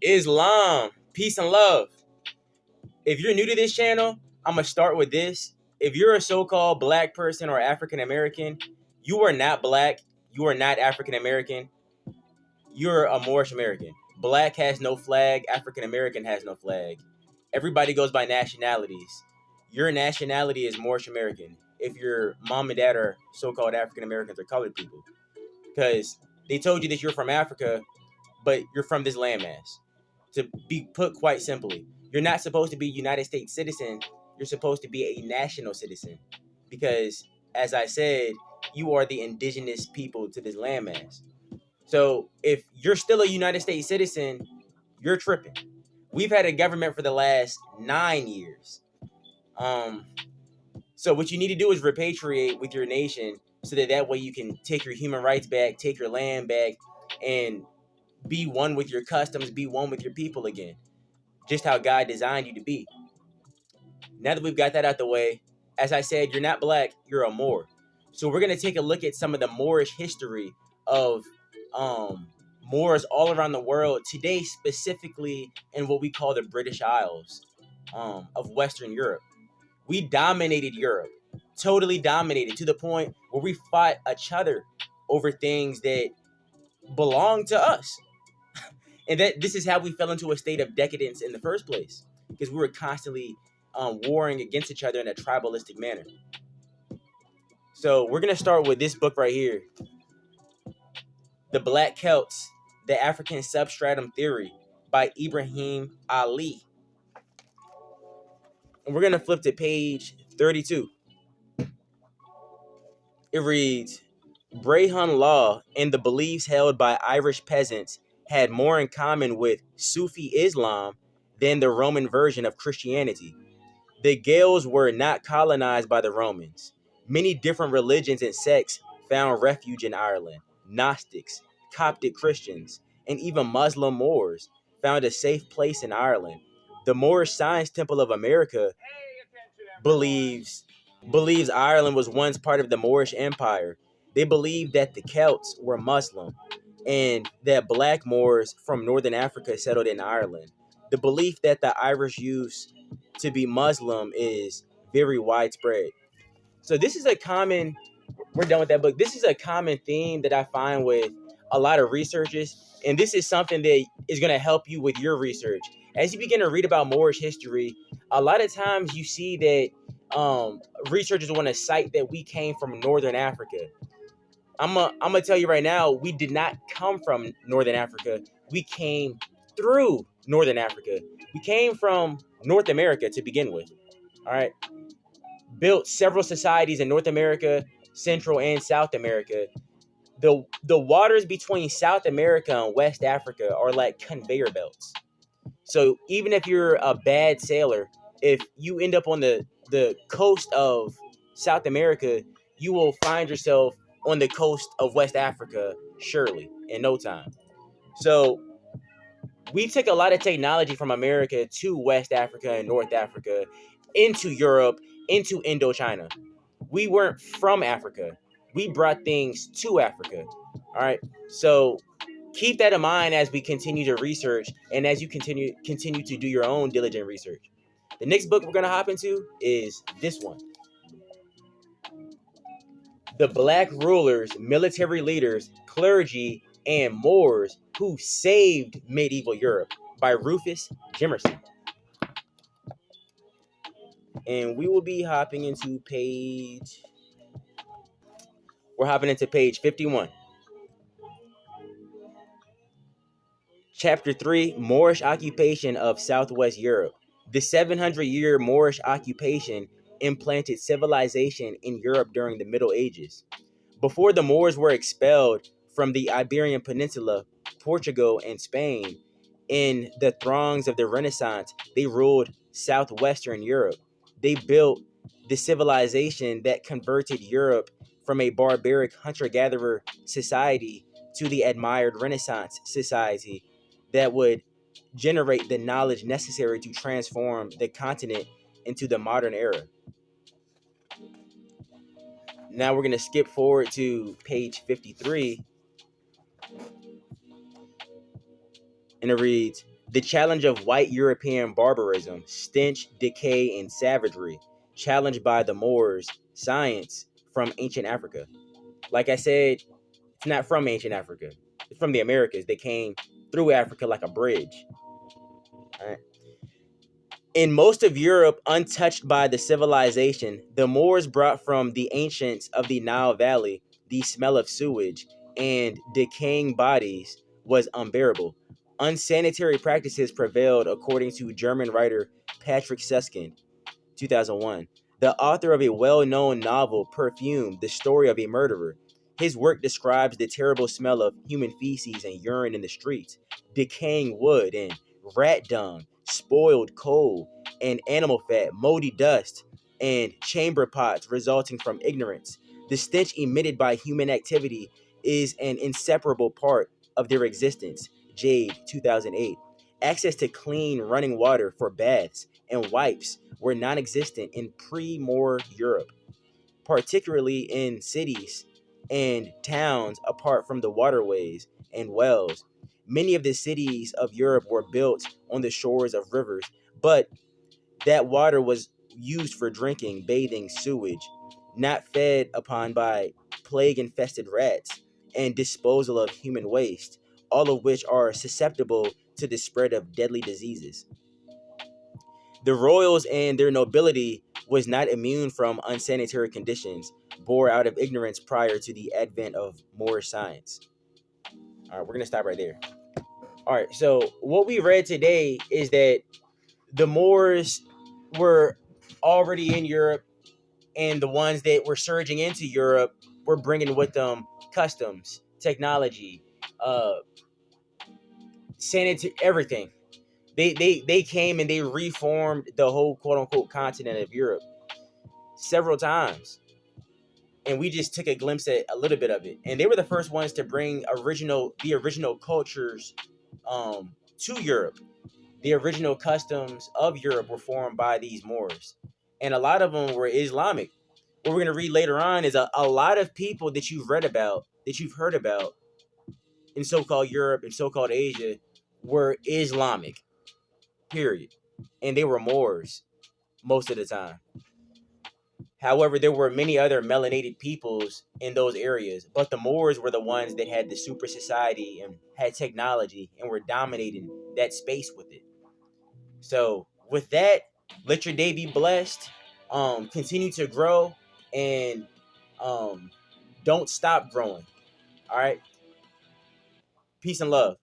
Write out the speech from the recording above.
Islam, peace and love. If you're new to this channel, I'm going to start with this. If you're a so-called black person or African American, you are not black. You are not African American. You're a Moorish American. Black has no flag. African American has no flag. Everybody goes by nationalities. Your nationality is Moorish American if your mom and dad are so-called African Americans or colored people. Because they told you that you're from Africa, but you're from this landmass. To be put quite simply, you're not supposed to be a United States citizen. You're supposed to be a national citizen. Because, as I said, you are the indigenous people to this landmass. So if you're still a United States citizen, you're tripping. We've had a government for the last 9 years. So what you need to do is repatriate with your nation so that way you can take your human rights back, take your land back, and be one with your customs, be one with your people again. Just how God designed you to be. Now that we've got that out the way, as I said, you're not black, you're a Moor. So we're going to take a look at some of the Moorish history of Moors all around the world, today specifically in what we call the British Isles of Western Europe. We dominated Europe, totally dominated, to the point where we fought each other over things that belong to us. And that this is how we fell into a state of decadence in the first place, because we were constantly warring against each other in a tribalistic manner. So we're going to start with this book right here, The Black Celts, The African Substratum Theory by Ibrahim Ali. And we're going to flip to page 32. It reads, Brehon law and the beliefs held by Irish peasants had more in common with Sufi Islam than the Roman version of Christianity. The Gaels were not colonized by the Romans. Many different religions and sects found refuge in Ireland. Gnostics, Coptic Christians, and even Muslim Moors found a safe place in Ireland. The Moorish Science Temple of America believes Ireland was once part of the Moorish Empire. They believe that the Celts were Muslim and that black Moors from northern Africa settled in Ireland. The belief that the Irish used to be Muslim is very widespread. So this is a common, we're done with that book. This is a common theme that I find with a lot of researchers. And this is something that is going to help you with your research. As you begin to read about Moorish history, a lot of times you see that researchers want to cite that we came from Northern Africa. I'm gonna tell you right now, we did not come from Northern Africa. We came through Northern Africa. We came from North America to begin with. All right. Built several societies in North America, Central and South America. The waters between South America and West Africa are like conveyor belts. So even if you're a bad sailor, if you end up on the coast of South America, you will find yourself on the coast of West Africa, surely, in no time. So we took a lot of technology from America to West Africa and North Africa, into Europe, into Indochina. We weren't from Africa. We brought things to Africa. All right. So keep that in mind as we continue to research and as you continue to do your own diligent research. The next book we're going to hop into is this one. The Black Rulers, Military Leaders, Clergy, and Moors Who Saved Medieval Europe by Rufus Jimerson. And we will be hopping into page 51. Chapter 3, Moorish Occupation of Southwest Europe. The 700-year Moorish occupation implanted civilization in Europe during the Middle Ages. Before the Moors were expelled from the Iberian Peninsula, Portugal, and Spain, in the throngs of the Renaissance, they ruled southwestern Europe. They built the civilization that converted Europe from a barbaric hunter-gatherer society to the admired Renaissance society that would generate the knowledge necessary to transform the continent into the modern era. Now we're going to skip forward to page 53. And it reads, The challenge of white European barbarism, stench, decay, and savagery, challenged by the Moors, science from ancient Africa. Like I said, it's not from ancient Africa. It's from the Americas. They came through Africa like a bridge. All right. In most of Europe, untouched by the civilization, the Moors brought from the ancients of the Nile Valley the smell of sewage and decaying bodies was unbearable. Unsanitary practices prevailed, according to German writer Patrick Suskind, 2001, the author of a well-known novel, Perfume, The Story of a Murderer. His work describes the terrible smell of human feces and urine in the streets, decaying wood and rat dung, spoiled coal and animal fat, moldy dust, and chamber pots resulting from ignorance. The stench emitted by human activity is an inseparable part of their existence. Jade, 2008. Access to clean running water for baths and wipes were non-existent in pre-Moor Europe, particularly in cities and towns apart from the waterways and wells. Many of the cities of Europe were built on the shores of rivers, but that water was used for drinking, bathing, sewage, not fed upon by plague-infested rats, and disposal of human waste, all of which are susceptible to the spread of deadly diseases. The royals and their nobility was not immune from unsanitary conditions, bore out of ignorance prior to the advent of Moorish science. All right, we're going to stop right there. All right, so what we read today is that the Moors were already in Europe, and the ones that were surging into Europe were bringing with them customs, technology, sanitary, everything. They came and they reformed the whole quote unquote continent of Europe several times, and we just took a glimpse at a little bit of it. And they were the first ones to bring the original cultures to Europe. The original customs of Europe were formed by these Moors, and a lot of them were Islamic. What we're going to read later on is a lot of people that you've read about, that you've heard about in so-called Europe and so-called Asia were Islamic, period. And they were Moors most of the time. However, there were many other melanated peoples in those areas, but the Moors were the ones that had the super society and had technology and were dominating that space with it. So with that, let your day be blessed. Continue to grow, and don't stop growing. All right. Peace and love.